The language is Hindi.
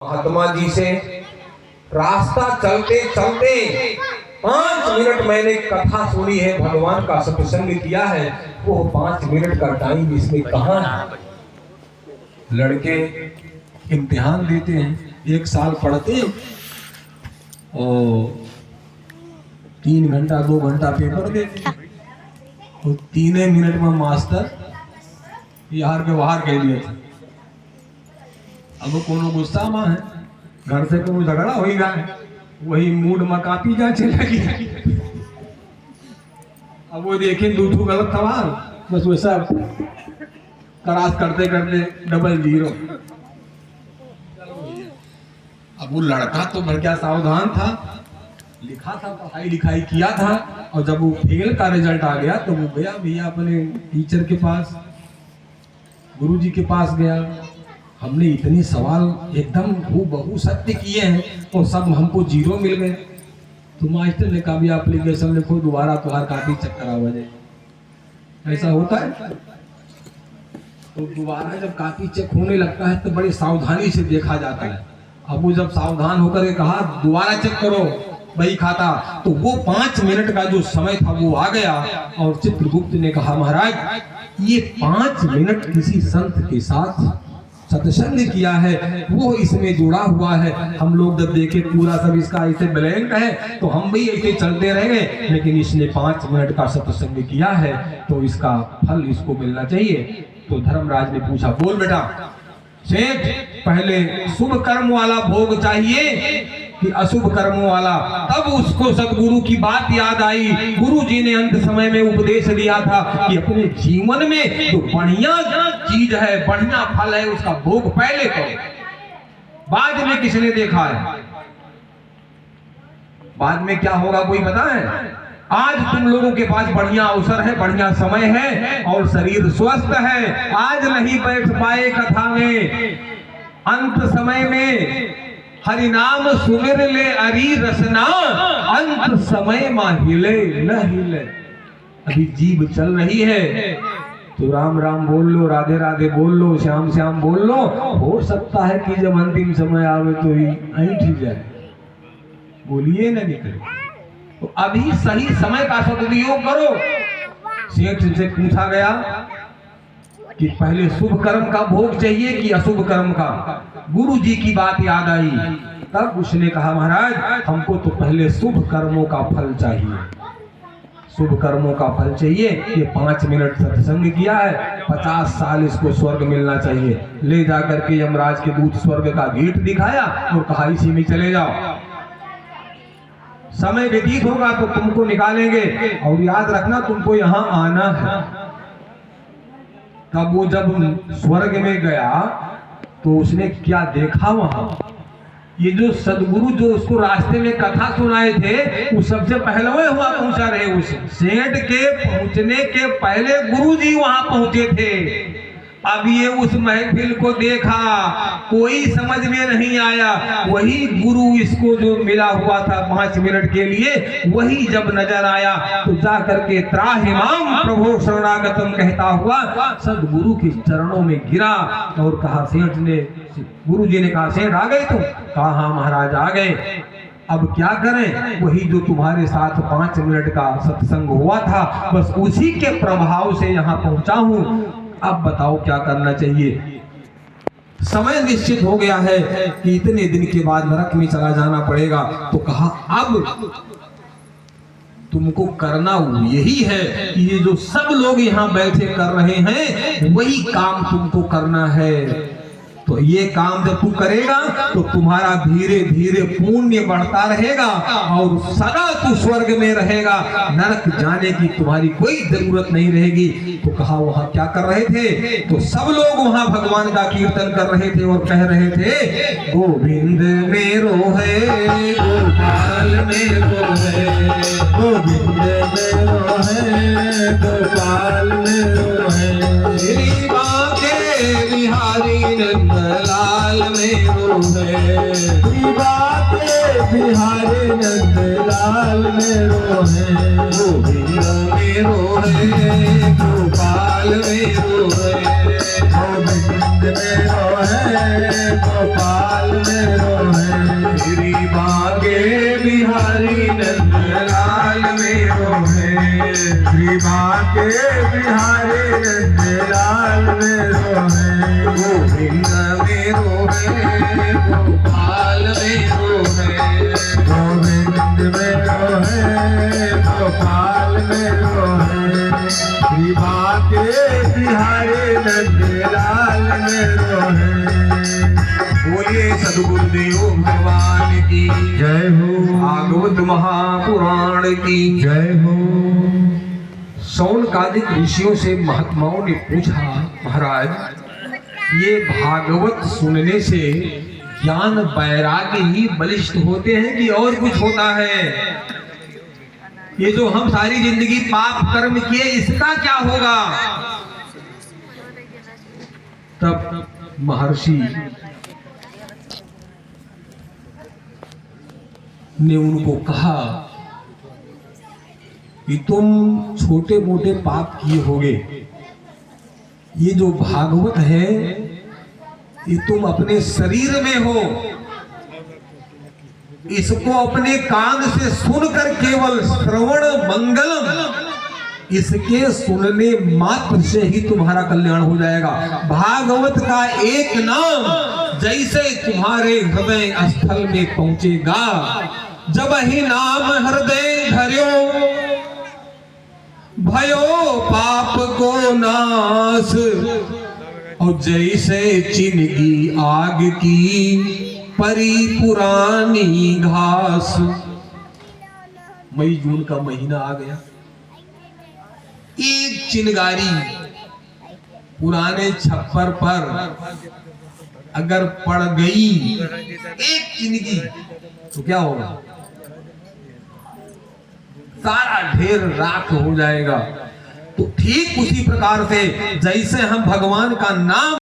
महात्मा जी से रास्ता चलते चलते 5 मिनट मैंने कथा सुनी है, भगवान का सत्संग किया है। वो 5 मिनट का टाइम इसमें कहाँ है? लड़के इम्तिहान देते हैं, 1 साल पढ़ते और 3 घंटा 2 घंटा पेपर देते और 3 मिनट में मास्टर यार के बाहर कह दिए थे। अब कोनो गुस्सा में है, घर से कोनो झगड़ा हो गया, वही मूड में कापी जांचे लगी। अब वो देखे दूठू गलत सवाल, बस वैसा क्रॉस करते करते 00। अब वो लड़का तो बढ़िया सावधान था, लिखा था, पढ़ाई लिखाई किया था, और जब वो फेल का रिजल्ट आ गया तो वो गया भैया अपने टीचर के पास, गुरुजी के पास गया। हमने इतने सवाल एकदम हूबहू सत्य किए हैं और सब हमको 0 मिल गए। तो मास्टर ने कहा भी एप्लीकेशन लिखो, दोबारा तुम्हारा काफी चक्कर आ जाए। ऐसा होता है। तो दोबारा जब काफी चेक होने लगता है तो बड़ी सावधानी से देखा जाता है। अब वो जब सावधान होकर के कहा दोबारा चेक करो वही खाता, तो वो 5 मिनट का जो समय था वो आ गया। और चित्रगुप्त ने कहा महाराज ये 5 मिनट किसी संत के साथ सत्संग किया है, वो इसमें जुड़ा हुआ है। हम लोग जब देखे पूरा सब इसका ऐसे ब्लैंक है तो हम भी ऐसे चलते रहेंगे, लेकिन इसने 5 मिनट का सत्संग किया है तो इसका फल इसको मिलना चाहिए। तो धर्मराज ने पूछा, बोल बेटा सेठ, पहले शुभ कर्म वाला भोग चाहिए कि अशुभ कर्मों वाला? तब उसको सदगुरु की बात याद आई। गुरु जी ने अंत समय में उपदेश दिया था कि अपने जीवन में जो बढ़िया चीज है, बढ़िया फल है, उसका भोग पहले करो, बाद में किसने देखा है? बाद में क्या होगा कोई पता है? आज तुम लोगों के पास बढ़िया अवसर है, बढ़िया समय है और शरीर स्वस्थ है। आज नहीं बैठ पाए कथा में, अंत समय में हरि नाम सुमिर ले अरी रसना, अंत समय मा हिले न हिले। अभी जीभ चल रही है तो राम राम बोल लो, राधे राधे बोल लो, श्याम श्याम बोल लो। हो सकता है कि जब अंतिम समय आवे तो ऐंठ ही जाए, बोलिए ना निकले। तो अभी सही समय का सदुपयोग करो। सेठ से पूछा गया कि पहले शुभ कर्म का भोग चाहिए कि अशुभ कर्म का? गुरु जी की बात याद आई। तब उसने कहा महाराज हमको तो पहले शुभ कर्मों का फल चाहिए, शुभ कर्मों का फल चाहिए। ये 5 मिनट सत्संग किया है, 50 साल इसको स्वर्ग मिलना चाहिए। ले जाकर के यमराज के दूत स्वर्ग का गेट दिखाया और कहा इसी में चले जाओ, समय व्यतीत होगा तो तुमको निकालेंगे और याद रखना तुमको यहाँ आना है। तब वो जब स्वर्ग में गया तो उसने क्या देखा वहां? ये जो सदगुरु जो उसको रास्ते में कथा सुनाए थे वो सबसे पहलवे हुआ पहुंचा रहे। उस सेठ के पहुंचने के पहले गुरु जी वहां पहुंचे थे। अब ये उस महफिल को देखा, कोई समझ में नहीं आया। वही गुरु इसको जो मिला हुआ था 5 मिनट के लिए, वही जब नजर आया तो जा करके त्राहिमाम प्रभु शरणागतम कहता हुआ सदगुरु के चरणों में गिरा और कहा, सेठ ने, गुरु जी ने कहा सेठ आ गए तुम? कहा हाँ महाराज आ गए। अब क्या करें? वही जो तुम्हारे साथ 5 मिनट का सत्संग हुआ था बस उसी के प्रभाव से यहाँ पहुंचा हूं। अब बताओ क्या करना चाहिए? समय निश्चित हो गया है कि इतने दिन के बाद नरक में चला जाना पड़ेगा। तो कहा अब तुमको करना यही है कि ये जो सब लोग यहाँ बैठे कर रहे हैं वही काम तुमको करना है। तो ये काम जब तू करेगा तो तुम्हारा धीरे धीरे पुण्य बढ़ता रहेगा और सदा तू स्वर्ग में रहेगा, नरक जाने की तुम्हारी कोई जरूरत नहीं रहेगी। तो कहा वहां क्या कर रहे थे? तो सब लोग वहां भगवान का कीर्तन कर रहे थे और कह रहे थे, गोविंद मेरो है, गोपाल मेरो है, गोविंद मेरो है, गोपाल मेरो है, बिहारी नंदलाल मेरो है, बाके बिहारी नंदलाल मेरो है, गोविंद मेरो है, गोपाल मेरो है, गोविंद मेरो है, गोपाल मेरो है, श्री बागे बिहारी नंदलाल मेरो है, श्री बाके बिहारी नंदलाल मेरो है, गोविंद मेरो है, गोपाल मेरो है, गोविंद मेरो है, गोपाल मेरो है, श्री बाके बिहारी नंदलाल मेरो है। बोलिए सद्गुरुदेव भगवान की जय हो, भागवत महापुराण की जय हो। शौनकादिक ऋषियों से महात्माओं ने पूछा, महाराज ये भागवत सुनने से ज्ञान वैराग्य ही बलिष्ठ होते हैं कि और कुछ होता है? ये जो हम सारी जिंदगी पाप कर्म किए इसका क्या होगा? तब महर्षि ने उनको कहा कि तुम छोटे मोटे पाप किए होगे, ये जो भागवत है ये तुम अपने शरीर में हो, इसको अपने कान से सुनकर केवल श्रवण मंगलम इसके सुनने मात्र से ही तुम्हारा कल्याण हो जाएगा। भागवत का एक नाम जैसे तुम्हारे हृदय स्थल में पहुंचेगा, जब ही नाम हृदय धर्यो भयो पाप को नाश, और जैसे चिनगी आग की परी पुरानी घास। मई जून का महीना आ गया, एक चिनगारी पुराने छप्पर पर अगर पड़ गई, एक चिनगी, तो क्या होगा? सारा ढेर राख हो जाएगा। तो ठीक उसी प्रकार से जैसे हम भगवान का नाम